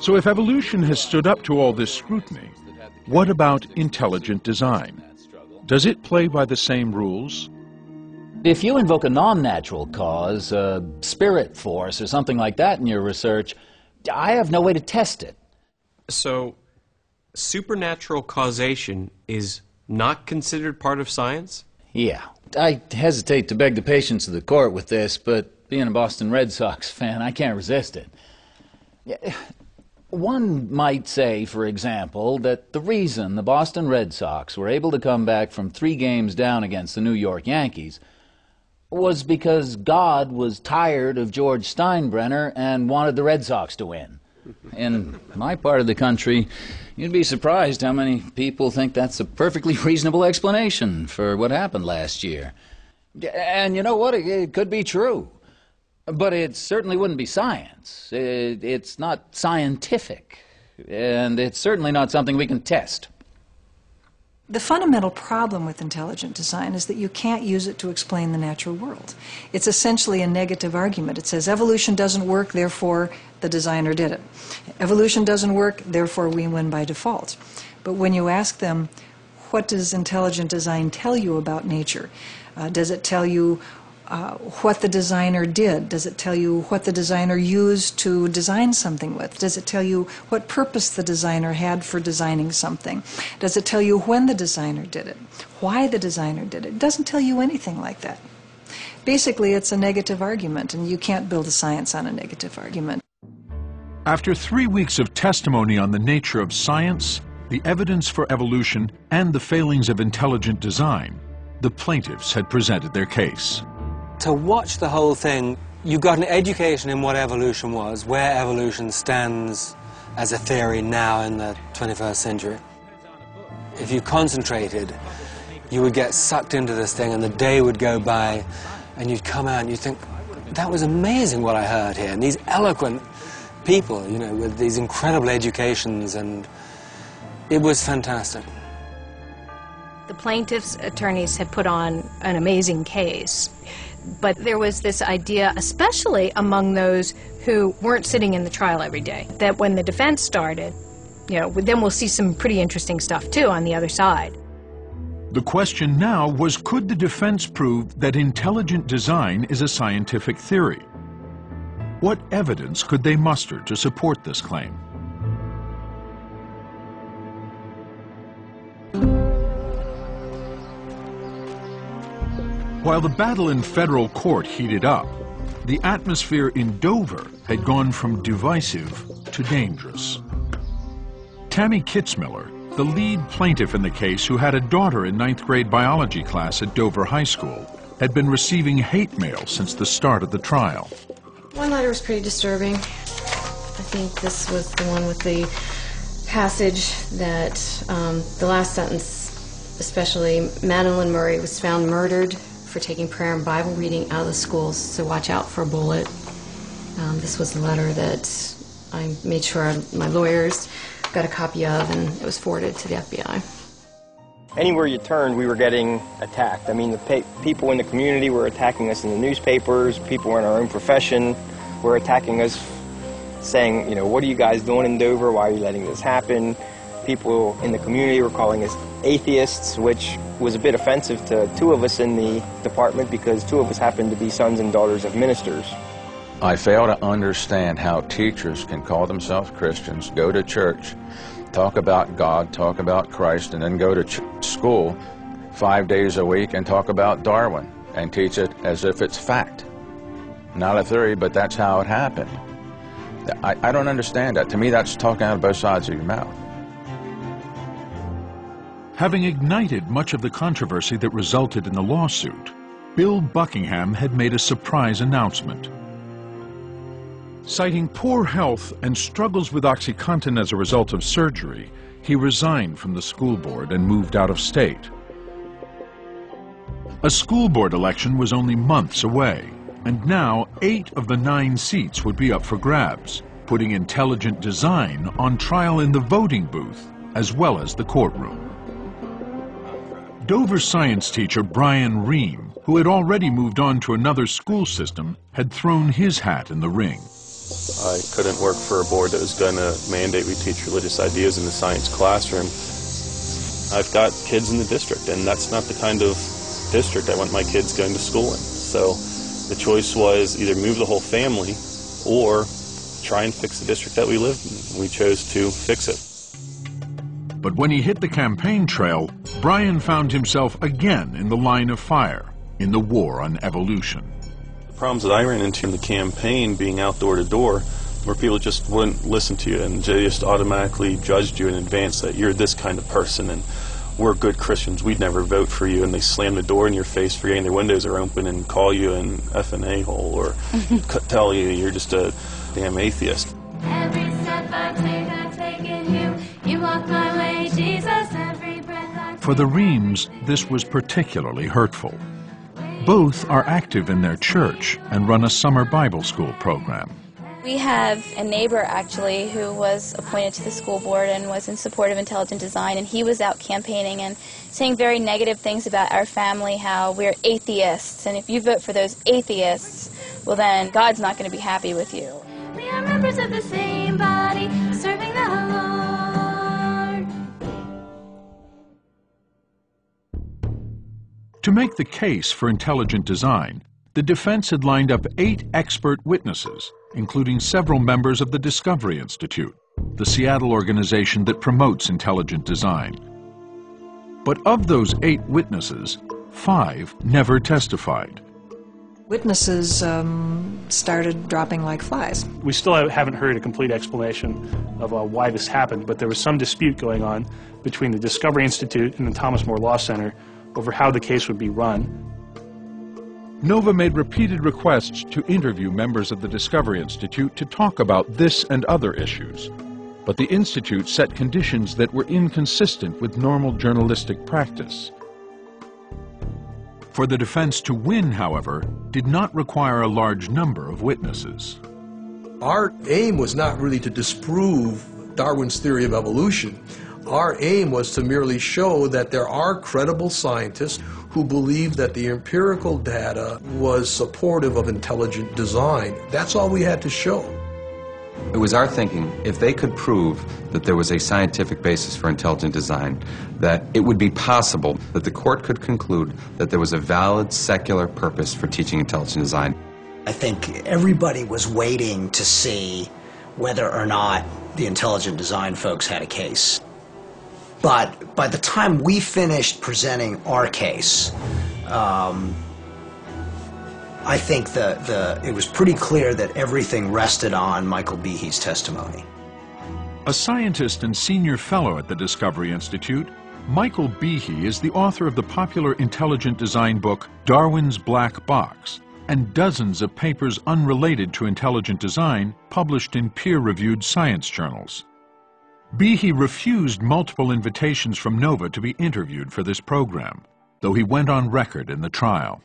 So if evolution has stood up to all this scrutiny, what about intelligent design? Does it play by the same rules? If you invoke a non-natural cause, a spirit force or something like that in your research, I have no way to test it. So, supernatural causation is not considered part of science? Yeah. I hesitate to beg the patience of the court with this, but being a Boston Red Sox fan, I can't resist it. One might say, for example, that the reason the Boston Red Sox were able to come back from 3 games down against the New York Yankees was because God was tired of George Steinbrenner and wanted the Red Sox to win. In my part of the country, you'd be surprised how many people think that's a perfectly reasonable explanation for what happened last year. And you know what? It could be true. But it certainly wouldn't be science. It's not scientific. And it's certainly not something we can test. The fundamental problem with intelligent design is that you can't use it to explain the natural world. It's essentially a negative argument. It says evolution doesn't work, therefore the designer did it. Evolution doesn't work, therefore we win by default. But when you ask them, what does intelligent design tell you about nature? Does it tell you what the designer did? Does it tell you what the designer used to design something with? Does it tell you what purpose the designer had for designing something? Does it tell you when the designer did it? Why the designer did it? It doesn't tell you anything like that. Basically, it's a negative argument, and you can't build a science on a negative argument. After 3 weeks of testimony on the nature of science, the evidence for evolution, and the failings of intelligent design, the plaintiffs had presented their case. To watch the whole thing, you got an education in what evolution was, where evolution stands as a theory now in the 21st century. If you concentrated, you would get sucked into this thing, and the day would go by, and you'd come out and you'd think, that was amazing what I heard here. And these eloquent people, you know, with these incredible educations, and it was fantastic. The plaintiff's attorneys had put on an amazing case. But there was this idea, especially among those who weren't sitting in the trial every day, that when the defense started, you know, then we'll see some pretty interesting stuff too on the other side. The question now was, could the defense prove that intelligent design is a scientific theory? What evidence could they muster to support this claim? While the battle in federal court heated up, the atmosphere in Dover had gone from divisive to dangerous. Tammy Kitzmiller, the lead plaintiff in the case who had a daughter in 9th grade biology class at Dover High School, had been receiving hate mail since the start of the trial. One letter was pretty disturbing. I think this was the one with the passage that the last sentence, especially, Madeline Murray was found murdered for taking prayer and Bible reading out of the schools, so watch out for a bullet. This was the letter that I made sure my lawyers got a copy of, and it was forwarded to the FBI. Anywhere you turned, we were getting attacked. I mean, the people in the community were attacking us in the newspapers, people in our own profession were attacking us, saying, you know, what are you guys doing in Dover? Why are you letting this happen? People in the community were calling us atheists, which was a bit offensive to 2 of us in the department because 2 of us happened to be sons and daughters of ministers. I fail to understand how teachers can call themselves Christians, go to church, talk about God, talk about Christ, and then go to school 5 days a week and talk about Darwin and teach it as if it's fact. Not a theory, but that's how it happened. I don't understand that. To me, that's talking out of both sides of your mouth. Having ignited much of the controversy that resulted in the lawsuit, Bill Buckingham had made a surprise announcement. Citing poor health and struggles with OxyContin as a result of surgery, he resigned from the school board and moved out of state. A school board election was only months away, and now 8 of the 9 seats would be up for grabs, putting intelligent design on trial in the voting booth as well as the courtroom. Dover science teacher Brian Ream, who had already moved on to another school system, had thrown his hat in the ring. I couldn't work for a board that was going to mandate we teach religious ideas in the science classroom. I've got kids in the district, and that's not the kind of district I want my kids going to school in. So the choice was either move the whole family or try and fix the district that we lived in. We chose to fix it. But when he hit the campaign trail, Brian found himself again in the line of fire, in the war on evolution. The problems that I ran into in the campaign, being out door to door, where people just wouldn't listen to you and they just automatically judged you in advance that you're this kind of person and we're good Christians, we'd never vote for you, and they slam the door in your face for getting their windows are open and call you an effing a-hole or tell you you're just a damn atheist. Every step I take, I've taken you. You walk my way, Jesus, every breath I take. For the Reams, this was particularly hurtful. Both are active in their church and run a summer Bible school program. We have a neighbor, actually, who was appointed to the school board and was in support of intelligent design, and he was out campaigning and saying very negative things about our family, how we're atheists, and if you vote for those atheists, well then God's not going to be happy with you. We are members of the same body, serving the Lord. To make the case for intelligent design, the defense had lined up 8 expert witnesses, including several members of the Discovery Institute, the Seattle organization that promotes intelligent design. But of those 8 witnesses, 5 never testified. Witnesses started dropping like flies. We still haven't heard a complete explanation of why this happened, but there was some dispute going on between the Discovery Institute and the Thomas More Law Center over how the case would be run. Nova made repeated requests to interview members of the Discovery Institute to talk about this and other issues. But the Institute set conditions that were inconsistent with normal journalistic practice. For the defense to win, however, did not require a large number of witnesses. Our aim was not really to disprove Darwin's theory of evolution. Our aim was to merely show that there are credible scientists who believe that the empirical data was supportive of intelligent design. That's all we had to show. It was our thinking, if they could prove that there was a scientific basis for intelligent design, that it would be possible that the court could conclude that there was a valid secular purpose for teaching intelligent design. I think everybody was waiting to see whether or not the intelligent design folks had a case. But by the time we finished presenting our case, I think it was pretty clear that everything rested on Michael Behe's testimony. A scientist and senior fellow at the Discovery Institute, Michael Behe is the author of the popular intelligent design book Darwin's Black Box and dozens of papers unrelated to intelligent design published in peer-reviewed science journals. Behe refused multiple invitations from Nova to be interviewed for this program, though he went on record in the trial.